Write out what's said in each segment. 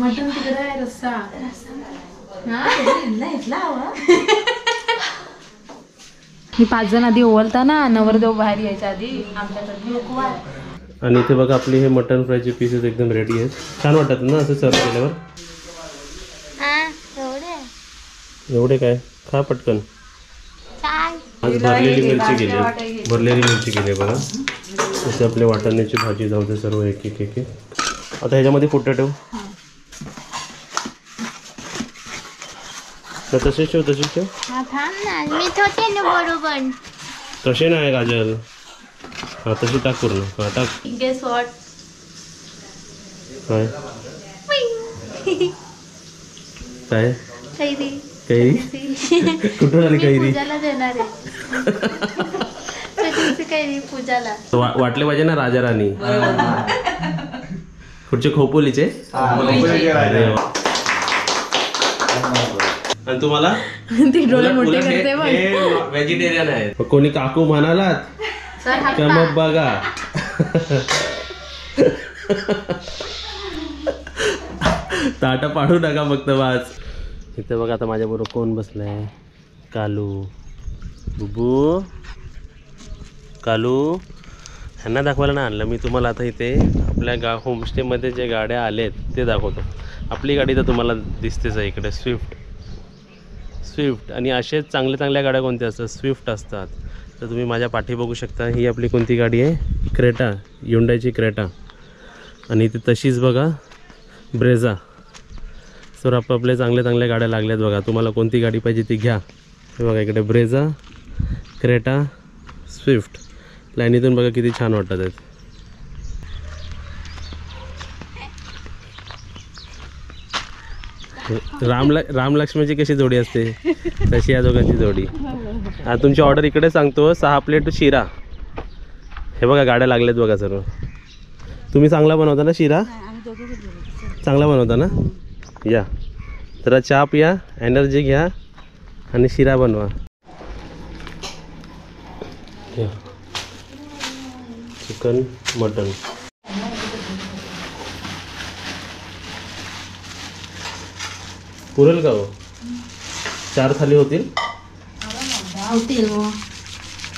Mutton तिकडे आहे रस्सा. मी 5 जण आधी ओवलताना नवरदेव बाहेर यायच्या आधी आमच्याकडे. आणि इथे बघा आपली हे मटन फ्रायचे पीसेस एकदम रेडी आहेत. छान वाटतात ना असं सर्व केल्यावर. एवढे काय खा पटकन. आज भरलेली मिरची केली, भरलेली मिरची केली बघा. तसे आपले वाटाण्याची भाजी जाऊ दे सर्व एक एक एक. आता ह्याच्यामध्ये पोटॅटो तसेच ठेव, तसेच ठेव. तसे नाही गाजर. हा तशी टाक पूर्ण. हा टाक. Guess what? काय काय कैरी. कैरी कुठून आली कैरी? पूजाला देणार आहे. कैरी पूजाला वाटले पाहिजे ना राजा राणी. कुठचे खोपोलीचे? आणि तुम्हाला ती डोळे मोठे करते बघ. व्हेजिटेरियन आहे. कोणी काकू म्हणालात का मग बघा. ताटा पाडू नका फक्त वाच. इथे बघा आता माझ्याबरोबर कोण बसलाय? कालू, बुबू. कालू ह्यांना दाखवायला नाही आणलं मी तुम्हाला. आता इथे आपल्या होमस्टेमध्ये जे गाड्या आलेत ते दाखवतो. आपली गाडी तर तुम्हाला दिसतेच आहे इकडे, स्विफ्ट. आणि असेच चांगल्या गाड्या कोणत्या असतात? स्विफ्ट असतात. तर तुम्ही माझ्या पाठी बघू शकता. ही आपली कोणती गाडी आहे? क्रेटा, युंडाईची क्रेटा. आणि इथे तशीच बघा ब्रेझा. सर आपल्या चांगल्या गाड्या लागल्यात बघा. तुम्हाला कोणती गाडी पाहिजे ती घ्या. हे बघा इकडे ब्रेझा, क्रेटा, स्विफ्ट. लाईनीतून बघा किती छान वाटतात आहेत. राम लक्ष्मणची कशी जोडी असते तशी या दोघांची जोडी. हा तुमची ऑर्डर इकडे सांगतो. 6 प्लेट शिरा. हे बघा गाड्या लागल्यात बघा सर्व. तुम्ही चांगला बनवता ना शिरा? चांगला बनवता ना? या जरा चहा पिया, एनर्जी घ्या आणि शिरा बनवा. Chicken mutton. पुरेल का हो? 4 थाली होतील?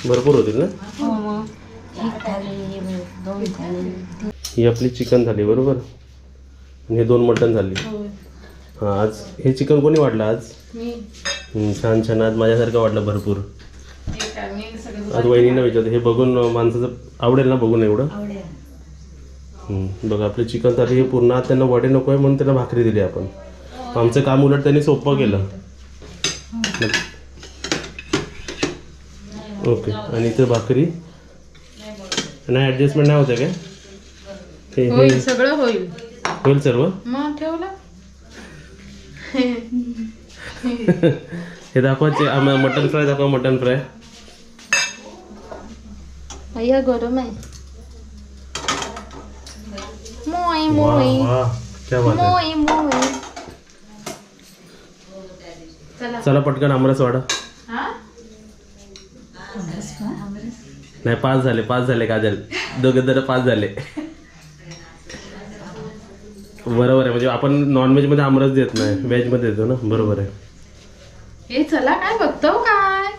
भरपूर होतील ना? ही आपली चिकन थाली बरोबर. आणि हे 2 मटन झाली. हां आज हे चिकन कोणी वाढलं आज? छान. आज माझ्यासारखं वाटलं भरपूर. आज वहिनींना विचारते. हे बघून माणसाचं आवडेल ना बघून एवढं. बघा आपली चिकन थाली हे पूर्ण. आज त्यांना वडे नको आहे म्हणून त्यांना भाकरी दिली आपण. आमचं काम उलट त्यांनी सोपं केलं. ओके. आणि इथे भाकरी नाही ॲडजस्टमेंट नाही होते काय? होईल सगळं होईल. होईल सर्व. मग ठेवलं. हे दाखवायचे. मटन फ्राय दाखवा. मटन फ्राय भैया गरम आहे. मोई क्या बात आहे. चला पटकन आमरस वाढा. नाही 5 झाले काजल. दोघं जरा 5 झाले. बरोबर आहे. म्हणजे आपण नॉनव्हेज मध्ये आमरस देत नाही, व्हेज मध्ये देतो ना. बरोबर आहे. हे चला काय बघतो काय?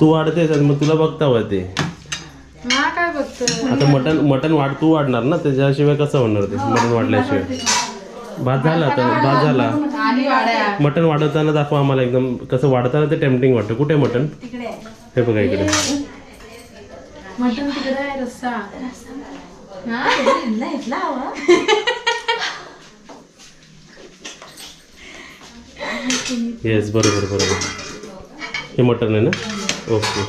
तू वाढतेस आणि मग तुला बघता हवं ते. काय बघतो? आता मटन तू वाढणार ना. त्याच्याशिवाय कसं होणार ते? मटन वाढल्याशिवाय. भात झाला आता. भात झाला. मटन वाढवताना दाखवा आम्हाला. एकदम कसं वाढताना ते टेम्पटिंग वाटतं. कुठे मटन? हे बघा इकडे मटन तिकडे आहे रस्सा. येस बरोबर. हे मटन आहे ना. ओके.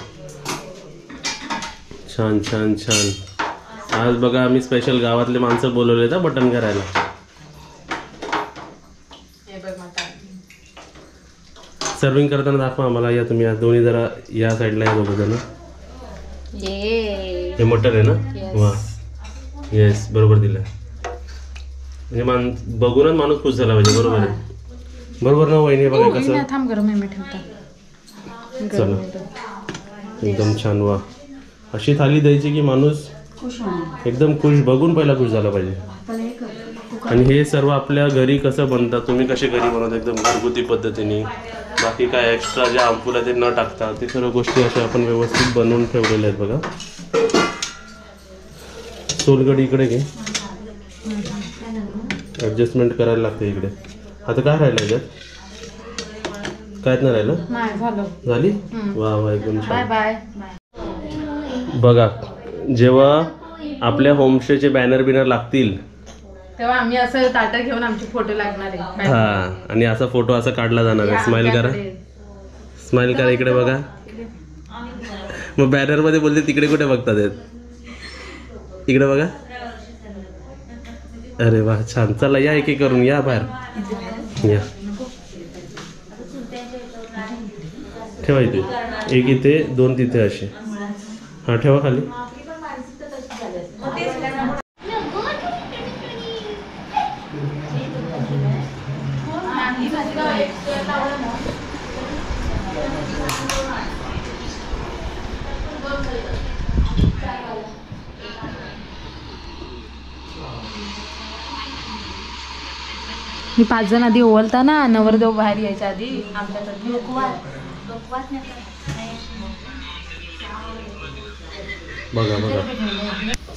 छान. आज बघा आम्ही स्पेशल गावातले माणसं बोलवले ना मटन करायला. सर्विंग करताना दाखवा आम्हाला. या तुम्ही आज दोन्ही जरा या साईडला या दोघं जण. हे मटन आहे ना. वा येस बरोबर दिलं. म्हणजे बघूनच माणूस खुश झाला पाहिजे. बरोबर आहे. बरोबर ना वहिनी? बघा कसं. थांब गरम आहे मी ठेवता. चला एकदम छान. वा अशी थाली द्यायची की माणूस एकदम खुश, बघून पहिला खुश झाला पाहिजे. आणि हे सर्व आपल्या घरी कसं बनतात, तुम्ही कसे घरी बनवता एकदम घरगुती पद्धतीने, बाकी काय एक्स्ट्रा जे आंपूला ते न टाकता ते सर्व गोष्टी अशा आपण व्यवस्थित बनवून ठेवलेल्या आहेत बघा. सोलगडी इकडे घे, ॲडजस्टमेंट करायला लागते इकडे. आता काय राहिलं याच्यात? कायच नाही राहिलं? नाही झालं. झाली? वा वा एकदम बाय छान. बाय. बघा जेव्हा आपल्या होमस्टेचे बॅनर बिनर लागतील तेव्हा आम्ही असं ताटं घेऊन आमचे फोटो लागणार आहे. हा, आणि असा फोटो असा काढला जाणार आहे. स्माइल करा, स्माइल करा इकडे बघा. मग बॅनर मध्ये बोलते तिकडे कुठे बघतात आहेत? इकडे बघा. अरे वा छान. चला या एक एक करून या बाहेर या. ठेवा इथे एक, इथे दोन, तिथे असे. हा ठेवा खाली. मी 5 जण आधी ओवलताना नवरदेव बाहेर यायच्या आधी आमच्याकडे बघा बघा.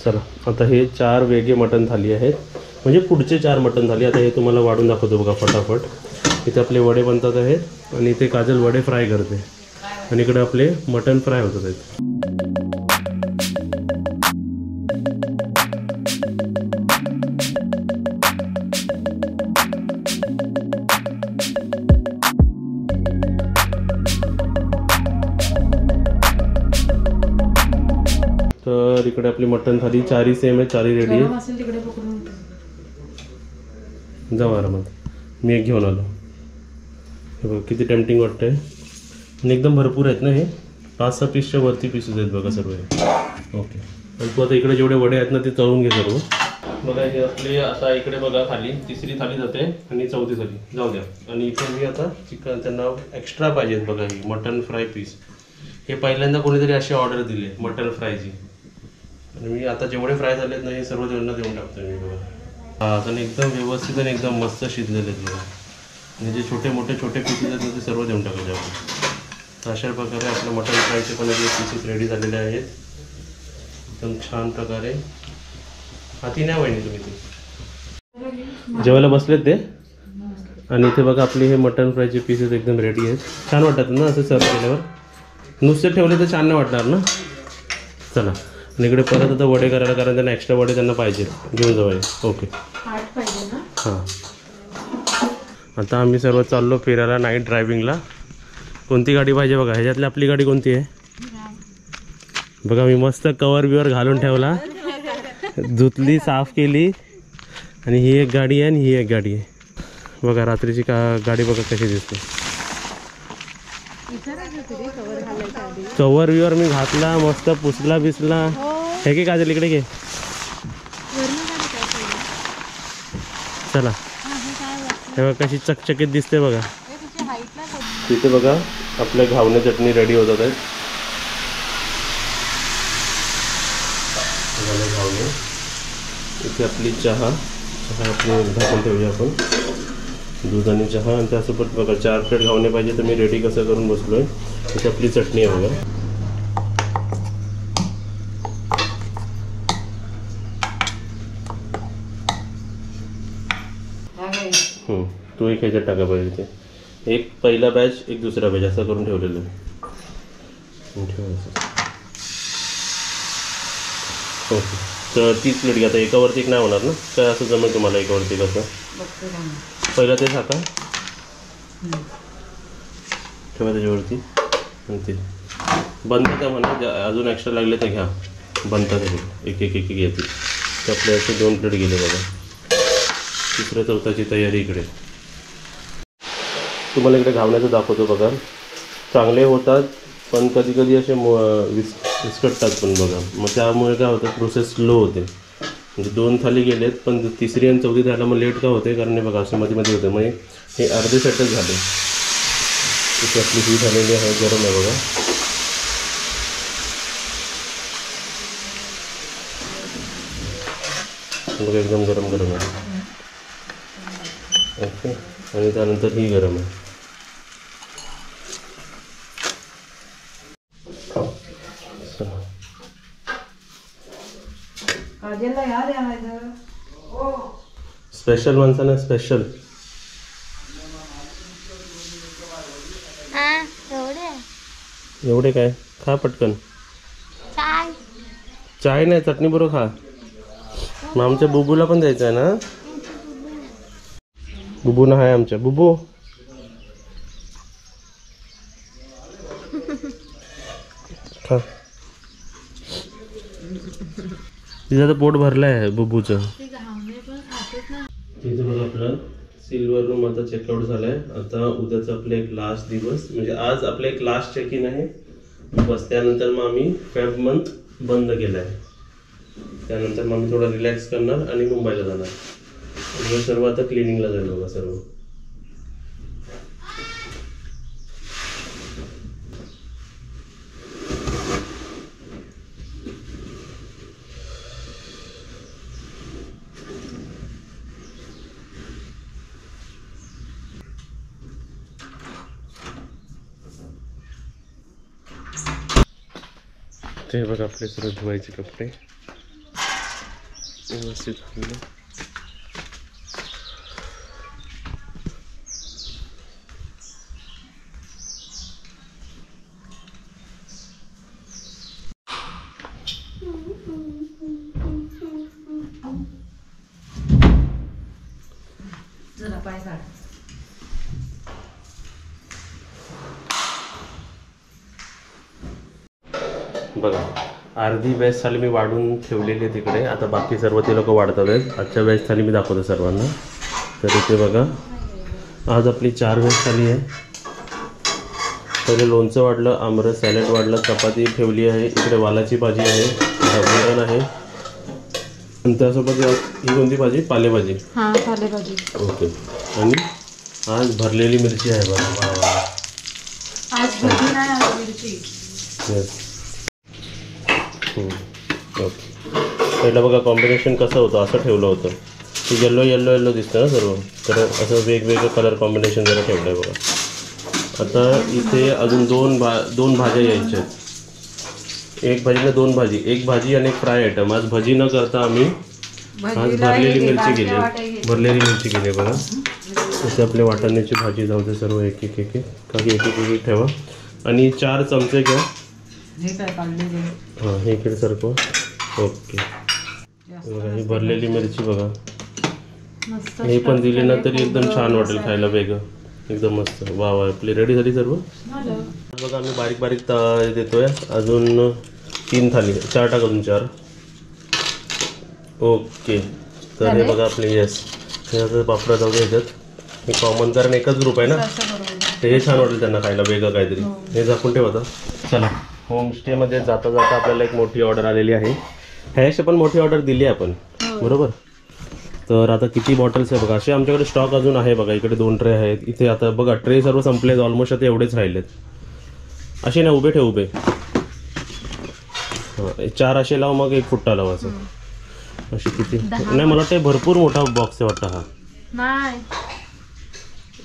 चला आता हे 4 वेगळे मटण थाली आहेत, म्हणजे पुढचे 4 मटण थाली. आता हे तुम्हाला वाढून दाखवतो बघा फटाफट. इथे आपले वडे बनतात आहेत आणि इथे काजल वडे फ्राय करते आणि इकडे आपले मटण फ्राय होतात आहेत. तर इकडे आपली मटण थाली 4ही सेम आहे, 4ही रेडी आहे. तिकडे पकडून जाऊ आरामात. मी एक घेऊन आलो. हे बघा किती टेम्पटिंग वाटतंय आणि एकदम भरपूर आहेत ना. हे 5-6 पीसच्या वरती पीसेस आहेत बघा सर्व हे. ओके. आणि तू आता इकडे जेवढे वडे आहेत ना ते तळून घे सर्व. बघा हे आपले आता इकडे बघा खाली 3री थाली जाते आणि 4थी थाली जाऊ द्या. आणि इथे मी आता चिकन त्यांना एक्स्ट्रा पाहिजेत बघा ही मटन फ्राय पीस. हे पहिल्यांदा कोणीतरी अशी ऑर्डर दिली मटन फ्रायची आणि मी आता जेवढे फ्राय झालेत ना हे सर्व त्यांना देऊन टाकतो मी बघा. हा आणि एकदम व्यवस्थित आणि एकदम मस्त शिजलेले आहेत बघा. आणि जे छोटे मोठे पीसेस आहेत ना ते सर्व देऊन टाकायचे आपण. तर अशा प्रकारे आपलं मटन फ्रायचे पण पीसेस रेडी झालेले आहेत एकदम छान प्रकारे. हाती नाही वहिनी तुम्ही ते जेवायला बसलेत ते. आणि इथे बघा आपले हे मटन फ्रायचे पीसेस एकदम रेडी आहेत. छान वाटतात ना असं सर्व केल्यावर. नुसते ठेवले तर छान नाही वाटणार ना. चला आणि इकडे परत आता वडे करायला, कारण त्यांना एक्स्ट्रा वडे त्यांना पाहिजेत. घेऊन जाऊया. ओके हां. आता आम्ही सर्व चाललो फिरायला नाईट ड्रायव्हिंगला. कोणती गाडी पाहिजे बघा. ह्याच्यातली आपली गाडी कोणती आहे बघा. मी मस्त कवर बिवर घालून ठेवला, धुतली, साफ केली. आणि ही एक गाडी आहे आणि ही एक गाडी आहे बघा. रात्रीची गाडी बघा कशी दिसते. कवर बिवर मी घातला, मस्त पुसला बिसला. हे की काजल इकडे घे. चला हे बघा कशी चकचकीत दिसते बघा. तिथे बघा आपल्या घावणे चटणी रेडी होतात आहेत. घावणे. इथे आपली चहा आपली झाकून ठेवूया आपण. दूध आणि चहा आणि त्यासोबत बघा 4 प्लेट घावणे पाहिजे तर मी रेडी कसं करून बसलोय. इथे आपली चटणी आहे बघा. तो एक ह्याच्यात टाका पाहिजे. ते एक पहिला बॅच एक दुसरा बॅच असं करून ठेवलेलं आहे. ओके. तर 30 प्लेट घ्या. आता एकावरती एक नाही होणार ना, काय असं जमेल तुम्हाला एकावरती कसं? पहिला ते टाका, ठेवा त्याच्यावरती आणि ते बनतं का म्हणा. अजून एक्स्ट्रा लागले तर घ्या, बनतात एक एक एक येतील. तर आपले असे 2 प्लेट गेले बघा. 3ऱ्या 4थाची तयारी इकडे. तुम्हाला इकडे घावण्याचं दाखवतो बघा. चांगले होतात पण कधी कधी असे विस्कटतात पण बघा. मग त्यामुळे काय होतं, प्रोसेस स्लो होते. म्हणजे 2 थाली गेलेत पण 3री आणि 4थी थालीला मग लेट का होते, कारण हे बघा असं मध्ये मध्ये होतं. म्हणजे हे अर्धे सेटच झाले. इथे आपली ही झालेली आहे, गरम आहे बघा. बघा एकदम गरम गरम आहे. ओके आणि त्यानंतर ही गरम आहे. स्पेशल माणसाने स्पेशल. एवढे काय खा पटकन. चाय नाही चटणी बरोबर खा. मग आमच्या बुबूला पण द्यायचं आहे ना. बुबू ना आहे आमच्या बुबू. खा. तिचं तर पोट भरलं आहे बुबूचं. तिथं बघा आपलं सिल्वर रूम आता चेकआउट झालाय. आता उद्याचा आपला एक लास्ट दिवस म्हणजे आज आपलं एक लास्ट चेक इन आहे बस. त्यानंतर मग आम्ही फेब मंथ बंद केलाय. त्यानंतर मग आम्ही थोडा रिलॅक्स करणार आणि मुंबईला जाणार. म्हणजे सर्व आता क्लिनिंगला जाईल बघा सर्व. ते बघा आपले सर्व धुवायचे कपडे व्यवस्थित घालून. जरा पाय काढ. बघा अर्धी वेज थाली मी वाढून ठेवलेली आहे तिकडे. आता बाकी सर्व ते लोक वाढतात आहेत. आजच्या वेज थाली मी दाखवतो सर्वांना. तर इथे बघा आज आपली 4 वेज थाली आहे. पहिले लोणचं वाढलं, आमरस सॅलड वाढलं, चपाती ठेवली आहे, इकडे वालाची भाजी आहे, वरण आहे आणि त्यासोबत ही कोणती भाजी पालेभाजी. हां पालेभाजी. ओके. आणि आज भरलेली मिरची आहे बघा. आज भजी नाही आज मिरची. येस. ओके. पहिलं बघा कॉम्बिनेशन कसं होतं असं ठेवलं होतं. ते येल्लो येल्लो येल्लो दिसतं ना सर्व. तर असं वेगवेगळं कलर कॉम्बिनेशन जरा ठेवलं आहे बघा. आता इथे अजून दोन भाज्या यायच्या आहेत. एक भाजीला 2 भाजी, एक भाजी आणि एक फ्राय आयटम. आज भजी न करता आम्ही आज भरलेली मिरची केली. भरलेली मिरची केली बघा. तसे आपले वाटाण्याची भाजी जाऊ दे सर्व एक एक एक एक काही एक एक ठेवा. आणि 4 चमचे घ्या. हां हे इकडे सारखं. ओके. बघा ही भरलेली मिरची बघा. हे पण दिली ना तरी एकदम छान वाटेल खायला वेगळं. एकदम मस्त. वा वा. आपली रेडी झाली सर्व. बघा आम्ही बारीक बारीक देतोय. अजून 3 थाली 4 टाका अजून 4. ओके. तर हे बघा आपले येस. हे आता पापडा जाऊ दे ह्याच्यात. हे कॉमन कारण एकच ग्रुप आहे ना. ते हे छान वाटेल त्यांना खायला वेगळं काहीतरी. हे झाकून ठेव आता. चला होमस्टेमध्ये जाता जाता आपल्याला एक मोठी ऑर्डर आलेली आहे. ह्याशी पण मोठी ऑर्डर दिली आहे आपण बरोबर. तर आता किती बॉटल्स आहे बघा. असे आमच्याकडे स्टॉक अजून आहे बघा. इकडे 2 ट्रे आहेत. इथे आता बघा ट्रे सर्व संपलेत ऑलमोस्ट. आता एवढेच राहिलेत. असे ना उभे ठेव उभे. हां 4 असे लाव मग 1 फुट्टा लाव असं. असे किती नाही मला वाटतं भरपूर मोठा बॉक्स आहे वाटतं. हा नाही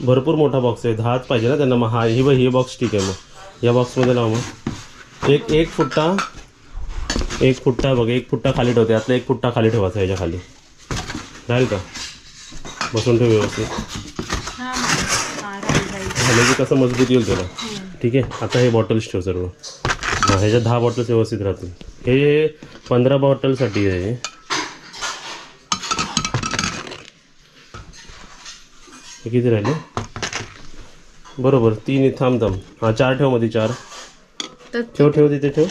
भरपूर मोठा बॉक्स आहे. 10च पाहिजे ना त्यांना. मग हा हे बॉक्स ठीक आहे. मग या बॉक्समध्ये लाव मग. एक फुट्टा बघ. 1 फुट्टा खाली ठेवते. यातला 1 फुट्टा खाली ठेवायचा ह्याच्या खाली. राहील का. बसून ठेव व्यवस्थित. झालं की कसं मजबूत येईल त्याला. ठीक आहे. आता हे बॉटल्स ठेव सर्व. हां ह्याच्या 10 बॉटल्स व्यवस्थित राहतील. हे 15 बॉटलसाठी आहे. हे किती राहिले बरोबर 3. थांब. हां 4 ठेव मध्ये 4 ठेव तिथे ठेव.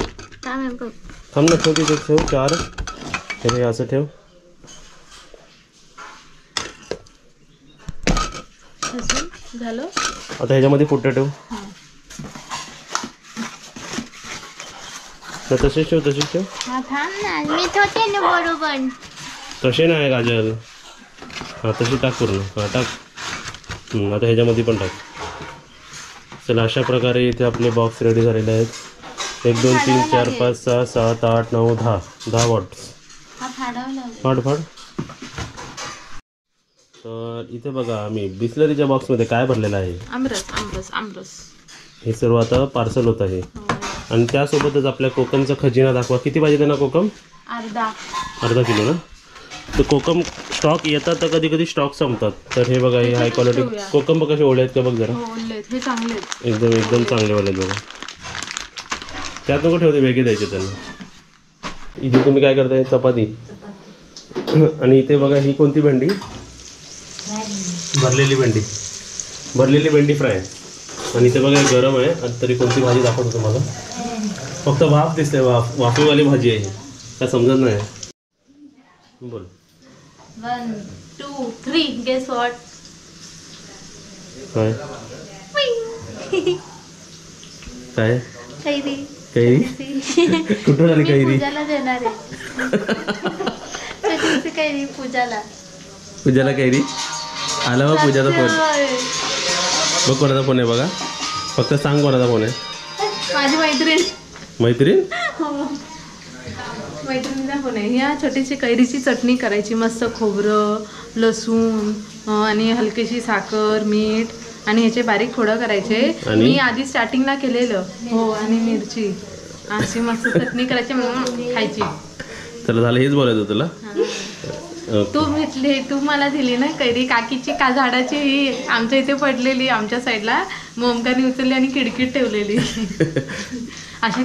थांब ना ठेव तिथे ठेव 4. हे असं ठेव. झालं. आता ह्याच्यामध्ये फुट्टे ठेव. तसेच ठेव. मी ठेवते ना बरोबर. तसे नाही गाजर. हां तशी टाक पूर्ण. हां टाक. आता ह्याच्यामध्ये पण टाक. चला अशा प्रकारे इथे आपले बॉक्स रेडी झालेले आहेत. 1 2 3 4 5 6 7 8 9 10 बॉटल्स. फाड. तर इथे बघा आम्ही बिस्लरीच्या बॉक्समध्ये काय भरलेलं आहे. आमरस आमरस आमरस. हे सर्व आता पार्सल होत आहे. आणि त्यासोबतच आपल्या कोकमचा खजिना दाखवा. किती पाहिजे त्यांना कोकम? अर्धा किलो ना. तर कोकम स्टॉक येतात तर कधी कधी स्टॉक संपतात. तर हे बघा हे हाय क्वालिटी कोकम बघ कसे ओले आहेत का बघ जरा. हे चांगले एकदम एकदम चांगले वाले बघा. त्यात नको ठेवते वेगळे द्यायचे त्यांना. इथे तुम्ही काय करताय चपाती. आणि इथे बघा ही कोणती भेंडी? भरलेली भेंडी फ्राय. आणि इथे बघा गरम आहे. आणि तरी कोणती भाजी दाखवतो तुम्हाला. फक्त वाफ दिसते. वाफेवाली भाजी आहे. काय समजत नाही. बोल. 1 2 3 गेस व्हॉट. काय काय कैरी. कुठून आली कैरी? पूजाला देणार आहे. कैरी पूजाला कैरी आला बघ. पूजाचा फोन बघ. कोणाचा फोन आहे बघा. फक्त सांग कोणाचा फोन आहे. माझी मैत्रीण. मैत्रिणीचा फोन आहे. ह्या छोटीशी कैरीची चटणी करायची. मस्त खोबरं लसूण आणि हलकीशी साखर मीठ आणि ह्याचे बारीक फोडं करायचे. मी आधी स्टार्टिंगला केलेलं. हो आणि मिरची अशी मस्त चटणी करायची खायची. चला झालं हेच बोलायचं तुला. तू मला दिली ना कैरी. काकीची का झाडाची ही आमच्या इथे पडलेली आमच्या साईडला. मोमकाने उचलली आणि खिडकीत ठेवलेली. अशा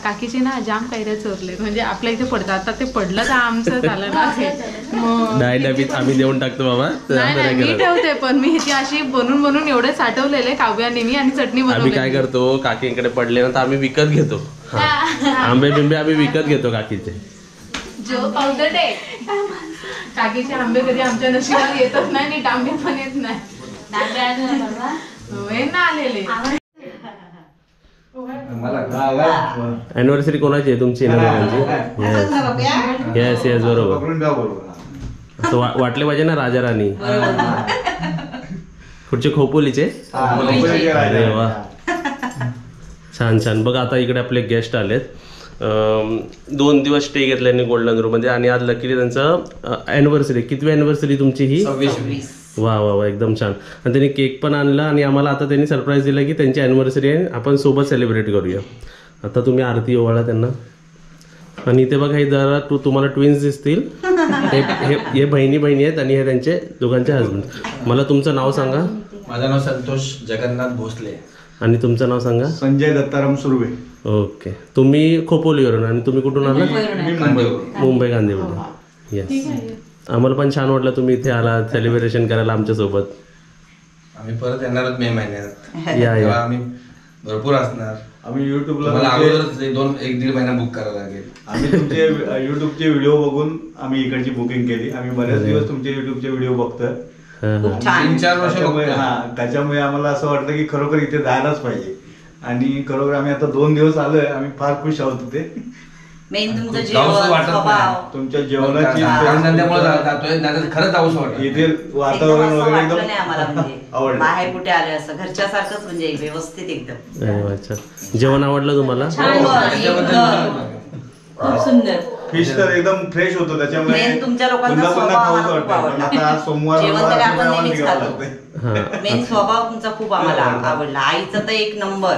काकीची ना जाम कैऱ्या चोरले. म्हणजे आपल्या इथे पडतात. आता ते पडलं तर आमचं झालं ना. डाबीत आम्ही देऊन टाकतो बाबा. नाही मी ठेवते पण मी ह्याची अशी बनवून एवढे साठवलेले काव्याने मी आणि चटणी बनवली. आम्ही काय करतो काकींकडे पडले ना तर आम्ही विकत घेतो. आंबे बिंबे आम्ही विकत घेतो काकीचे. काकीचे आंबे कधी आमच्या नशिबात येतच नाही आणि डांबे पण येत नाही. आलेले. अॅनिव्हर्सरी कोणाची आहे तुमची? येस येस बरोबर. असं वाटले पाहिजे ना राजा राणी. कुठचे खोपोलीचे? अरे वा छान छान. बघा आता इकडे आपले गेस्ट आलेत. 2 दिवस स्टे घेतल्याने गोल्डन रूम मध्ये. आणि आज लकीली त्यांचं अॅनिव्हर्सरी. कितवी अॅनिव्हर्सरी तुमची ही? 26. वा वा वा एकदम छान. आणि त्यांनी केक पण आणला आणि आम्हाला आता त्यांनी सरप्राईज दिला की त्यांची अॅनिव्हर्सरी आहे आपण सोबत सेलिब्रेट करूया. आता तुम्ही आरती ओवाळा त्यांना. आणि इथे बघा हे जरा तुम्हाला ट्विन्स दिसतील. हे बहिणी आहेत आणि हे त्यांचे दोघांचे हजबंड. मला तुमचं नाव सांगा. माझं नाव संतोष जगन्नाथ भोसले. आणि तुमचं नाव सांगा. संजय दत्ताराम सुर्वे. ओके. तुम्ही खोपोलीवरून आणि तुम्ही कुठून आला? मुंबई गांधीवरून. येस. आम्हाला पण छान वाटलं तुम्ही इथे आला सेलिब्रेशन करायला आमच्यासोबत. आम्ही परत येणार आहोत मे महिन्यात. या आम्ही भरपूर असणार. आम्ही युट्यूबला अगोदरच 1-1.5 महिना बुक करायला लागेल. आम्ही तुमचे युट्यूबचे व्हिडिओ बघून आम्ही इकडची बुकिंग केली. आम्ही बरेच दिवस तुमचे युट्यूबचे व्हिडिओ बघतोय. 3-4 वर्ष. त्याच्यामुळे आम्हाला असं वाटलं की खरोखर इथे जायलाच पाहिजे. आणि खरोखर आम्ही आता 2 दिवस आलोय. आम्ही फार खुश आहोत तिथे. मेन तुमचं तुमच्या जेवणाची खरंच जाऊस वाटत. इथे वातावरण वगैरे एकदम आवडलं. बाहेर कुठे आले असं घरच्या सारखंच म्हणजे व्यवस्थित एकदम. अच्छा. जेवण आवडलं तुम्हाला? खूप सुंदर. फिश तर एकदम फ्रेश होतो. त्याच्यामुळे तुमच्या लोकांचा मेन स्वभाव तुमचा खूप आम्हाला आवडला. आईचा तर एक नंबर.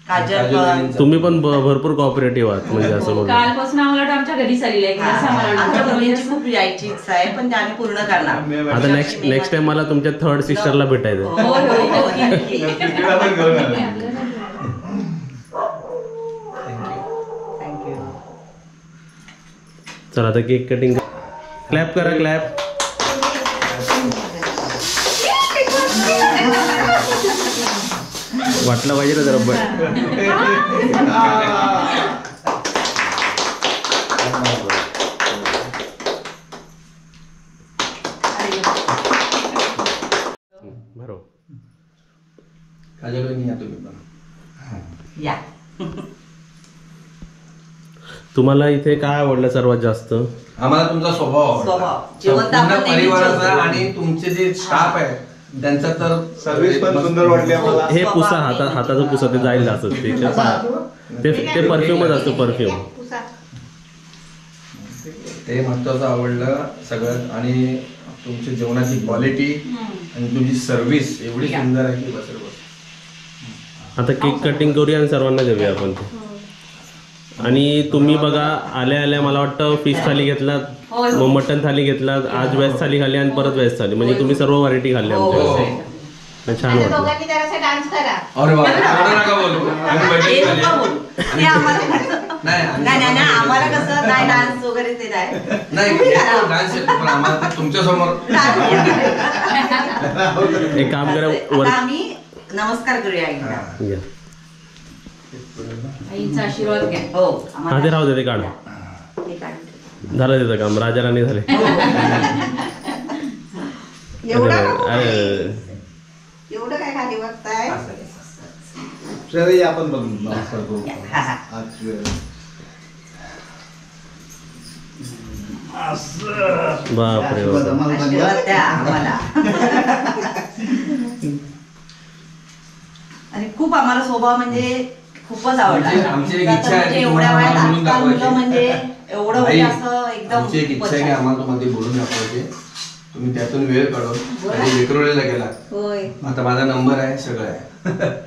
काजल तुम्ही पण भरपूर कॉपरेटिव्ह आहात म्हणजे असं. कालपासून आम्हाला आमच्या घरी चालली आहे. आमच्या मुलींची खूप यायची इच्छा आहे पण ते आम्ही पूर्ण करणार. आता नेक्स्ट टाइम मला तुमच्या 3rd सिस्टरला भेटायचं. चला आता केक कटिंग. क्लॅप करा क्लॅप. वाटलं पाहिजे ना जरा. बरोबर. या. तुम्हाला इथे काय आवडलं सर्वात जास्त? आम्हाला तुमचा स्वभाव परिवाराचा आणि तुमचे जे स्टाफ आहे त्यांचा तर सर्व्हिस पण सुंदर वाटली आम्हाला. हे पुसा हाताचं पुसा ते जाईल असं. ते परफ्यूमच असतं. परफ्यूम ते महत्वाचं आवडलं सगळं. आणि तुमच्या जेवणाची क्वालिटी आणि तुमची सर्व्हिस एवढी सुंदर आहे की बस रे बस. आता केक कटिंग करूया आणि सर्वांना देऊया आपण ते. आणि तुम्ही बघा आल्या आल्या मला वाटतं फिश थाली घेतलात, मग मटन थाली घेतलात, आज व्हेज थाली खाल्ली आणि परत व्हेज थाली, म्हणजे तुम्ही सर्व व्हरायटी खाल्ल्या आमच्या. छान वाटलं. दोघांनी जरासा डान्स करा. अरे वा, एवढं नका बोलू. आम्ही हे बजेट खाली नका आहे. बोलू. ते आम्हाला नाही आम्हाला कसं नाही डान्स वगैरे ते नाही. नाही डान्स येतो पण आम्हाला तुमच्या समोर एक काम करा आता वर आम्ही नमस्कार करूया आईला. या. आईचा आशीर्वाद घ्या. हो हा ते राहू दे, ते काढ. ते काढून. झालं त्याचं काम, राजा राणी झाले. एवढं काय खाली बघताय. सर आपण बघू नमस्कार करू. बापरे बाप. आशीर्वाद द्या आम्हाला. आणि खूप आम्हाला स्वभाव म्हणजे खूपच आवडला. आमची एक इच्छा आहे की एवढ्या तुम्हाला वेळात बोलून आजकाल मुलं दाखवायची. म्हणजे एवढं म्हणजे असं एकदम आमची एक इच्छा आहे की आम्हाला तुम्हाला बोलून दाखवायचे. तुम्ही त्यातून वेळ काढून आधी विक्रोळीला गेला. होय. आता माझा नंबर आहे, सगळं आहे.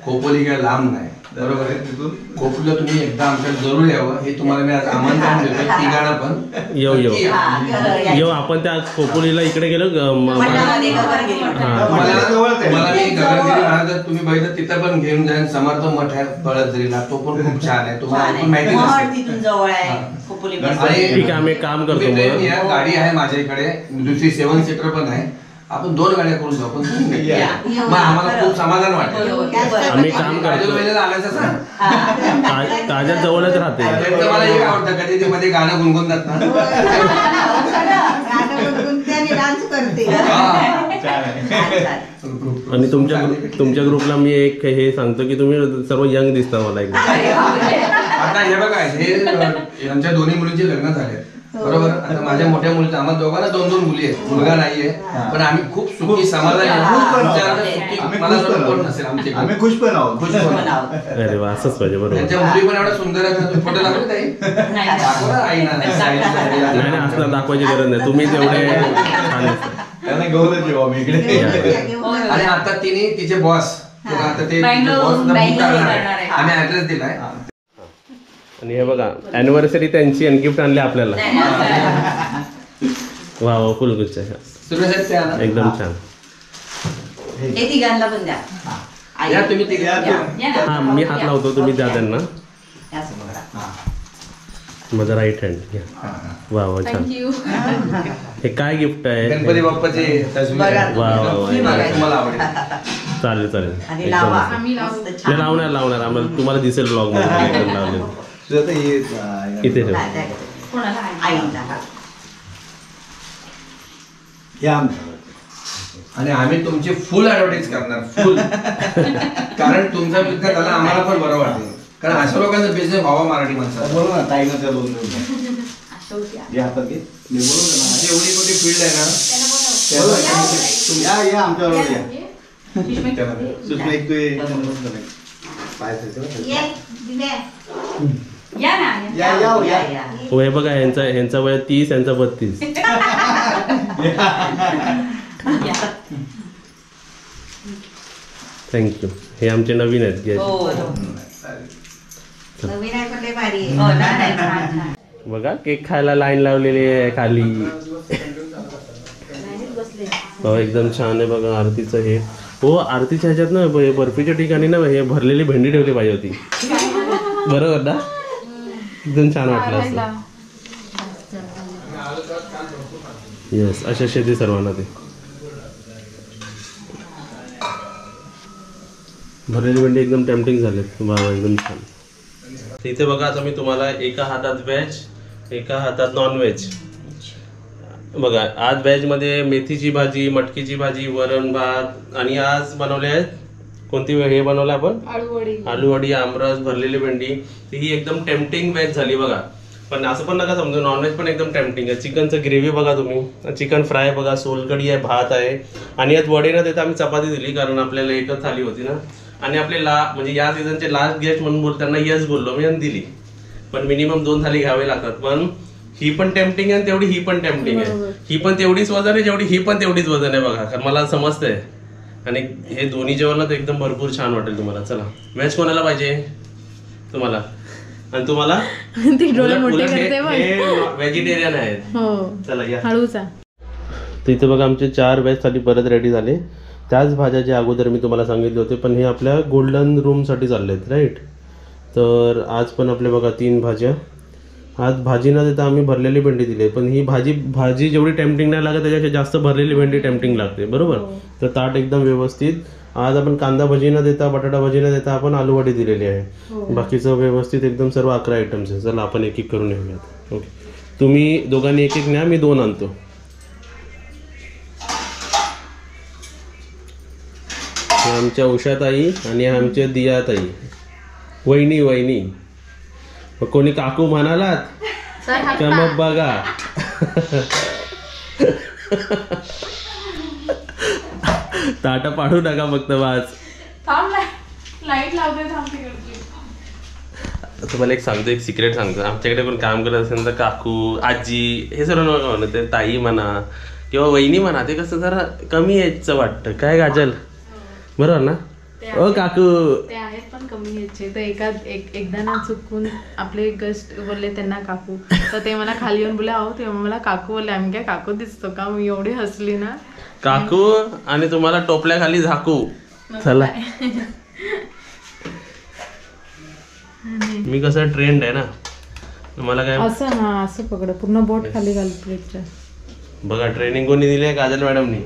खोपोली काय लांब नाही, बरोबर आहे. तिथून खोपोलीला तुम्ही एकदा आमच्याकडे जरूर यावं, हे तुम्हाला मी आज आमंत्रण देतो. तिघांना पण येऊ येऊ हा, येऊ. आपण त्या खोपोलीला इकडे गेलो मठामध्ये गवर गेली. तुम्हाला मी गगनगिरी महाराज तुम्ही बघितलं तिथं पण घेऊन जाईन. समर्थ मठ आहे बळदरीला, तो पण खूप छान आहे. तुम्हाला पण माहिती मठ नसेल. तिथून जवळ आहे. खोपोली आणि ठीक आहे, आम्ही एक काम करतो तुम्ही ट्रेन मग. या, गाडी आहे माझ्याकडे, दुसरी 7 सीटर पण आहे. आपण 2 गाड्या करून जाऊ. पण तुम्ही नाही. या. मग आम्हाला खूप समाधान वाटेल. आम्ही काम करतो. वेळेला आणायचं सांग. ताज्या जवळच राहते. त्यांचं मला एक आवडतं, कधी ते मध्ये गाणं गुणगुणतात ना. डान्स करते. आणि तुमच्या ग्रुपला मी एक हे सांगतो की तुम्ही सर्व यंग दिसता मला एकदम. आता हे बघा, हे यांच्या दोन्ही मुलींचे लग्न झाले, बरोबर. आता माझ्या मोठ्या मुलीचं, आम्हाला दोघांना 2 मुली आहेत, मुलगा नाहीये. पण आम्ही खूप सुखी समाधानी आहोत. आमच्याकडे सुखी मला कोण नसेल आमचे. आम्ही खुश पण आहोत. खुश पण आहोत. अरे वा, असंच पाहिजे. बरोबर. त्यांच्या मुली पण एवढ्या सुंदर आहेत. फोटो दाखवले ताई? दाखव ना आईना. नाही नाही, असं दाखवायची गरज नाही. तुम्ही तेवढे छान दिसता. त्यांना घेऊनच येऊ आम्ही इकडे. आणि आता तिने तिचे बॉस, आता ते बँगलोर आम्ही ऍड्रेस दिलाय. आणि हे बघा, अॅनिव्हर्सरी त्यांची आणि गिफ्ट आणले आपल्याला. वा वा, फुल गुच्छ आहे. सुरेश आहेत ते आणा. एकदम छान. हे तिघांना पण द्या. आई. या तुम्ही तिघे. या ना. हा, मी हात लावतो, तुम्ही द्या त्यांना. या समोर. माझा राईट हँड घ्या. वा वा, छान. थँक्यू. हे काय गिफ्ट आहे? गणपती बाप्पाची तस्वीर आहे. वा वा वा, तुम्हाला आवडेल. चालेल चालेल. आणि एकदम लावा. मस्त. आम्ही लावू. मस्त नाही, छान. लावणार आम्हाला, तुम्हाला दिसेल ब्लॉग मध्ये लावलेलं. सुजाता, ये, इथे ठेव. नाही, नाही. कोणाला? आईला. या आमच्या. आणि आम्ही तुमची फुल ऍडव्हर्टाईज करणार, फुल. कारण तुमचा बिझनेस झाला आम्हाला पण बरं वाटेल. कारण अशा लोकांचा बिझनेस व्हावा मराठी माणसाचा. बोलू ना ताईनं त्या बोलून घे हातात घे. मी बोलू ना. माझी एवढी मोठी फील्ड आहे ना. या आमच्याबरोबर या. सुषमा, एक तू ये. पाय ठेवतो. ये, दिदे. या ना. या. वय बघा, ह्यांचा वय 30, यांचा 32. थँक्यू. हे आमचे नवीन आहेत guest. हो. नवीन आहे पण लय भारी आहे. हो, नाही, छान, छान. बघा, केक खायला लाईन लावलेली आहे खाली. हो, एकदम छान आहे बघा. आरतीचं हे, हो, आरतीच्या ह्याच्यात ना बर्फीच्या ठिकाणी ना हे भरलेली भेंडी ठेवली पाहिजे होती. बरोबर ना? एकदम छान वाटलं असतं. येस, अशा शेती सर्वांना ते भरलेली भेंडी एकदम टेम्पटिंग झाले. वा, एकदम छान. इथे बघा, आता मी तुम्हाला एका हातात व्हेज, एका हातात नॉन व्हेज. बघा, आज व्हेज मध्ये मेथीची भाजी, मटकीची भाजी, वरण भात, आणि आज बनवले आहेत कोणती हे बनवलं आपण? आलूवडी, आमरस, भरलेली भेंडी. ही एकदम टेम्पटिंग व्हेज झाली बघा. पण असं पण नका समजू, नॉनव्हेज पण एकदम टेम्पटिंग आहे. चिकनचं ग्रेव्ही बघा तुम्ही, चिकन फ्राय बघा, सोलकढी आहे, भात आहे, आणि यात वडे न देता आम्ही चपाती दिली कारण आपल्याला एकच थाली होती ना. आणि आपले म्हणजे या सीझनचे लास्ट गेस्ट म्हणून त्यांना यस बोललो मी आणि दिली. पण मिनिमम 2 थाली घ्यावे लागतात. पण ही पण टेम्पटिंग आहे तेवढी ही पण टेम्पटिंग आहे. ही पण तेवढीच वजन आहे जेवढी ही पण तेवढीच वजन आहे बघा, कारण मला समजतंय. आणि हे दोन्ही जेवण तर एकदम भरपूर छान वाटेल तुम्हाला. चला व्हेज कोणाला पाहिजे? तुम्हाला. आणि तुम्हाला ती डोळे मोठे करते बघ. व्हेजिटेरियन आहेत. हो चला या. हळूचा. तर इथे बघा आमचे 4 व्हेजसाठी परत रेडी झाले. त्याच भाज्या जे अगोदर मी तुम्हाला सांगितले होते, पण हे आपल्या गोल्डन रूमसाठी चालले आहेत राईट. तर आज पण आपले बघा 3 भाज्या. आज भाजी न देता आम्ही भरलेली भेंडी दिली, पण ही भाजी जेवढी टेम्पटिंग नाही लागत त्याच्यापेक्षा जास्त भरलेली भेंडी टेम्पटिंग लागते बरोबर. तर ताट एकदम व्यवस्थित. आज आपण कांदा भजी न देता बटाटा भजी न देता आपण आलू वडी दिलेली आहे. बाकीचं व्यवस्थित एकदम सर्व 11 आयटम्स आहे. चला आपण एक एक करून येऊयात. ओके, तुम्ही दोघांनी एक एक न्या, मी 2 आणतो. आमच्या उषाताई आणि आमच्या दियाताई. वहिनी मग कोणी काकू म्हणालात का मग बघा. ताट पाडू नका फक्त वाच. लाईट लावते. तुम्हाला एक सांगतो, एक सिक्रेट सांगतो. आमच्याकडे पण काम करत असेल तर काकू आजी हे सर्व नका म्हणा, ते ताई म्हणा किंवा वहिनी म्हणा, ते कसं जरा कमी यायचं वाटतं. काय गाजल बरोबर ना? ओ काकू ते आहेत पण कमी यायचे. तर एकदा ना चुकून आपले गेस्ट बोलले त्यांना काकू, तर ते मला खाली येऊन बोलले आहो, तेव्हा मला काकू बोलले. आम्ही काय काकू दिसतो का? मी एवढी हसली ना. काकू आणि तुम्हाला टोपल्या खाली झाकू. चला मी कसं ट्रेंड आहे ना, मला काय असं. हा असं पकड, पूर्ण बोट खाली घाल प्लेटच्या. बघा ट्रेनिंग कोणी दिली आहे? काजल मॅडमनी.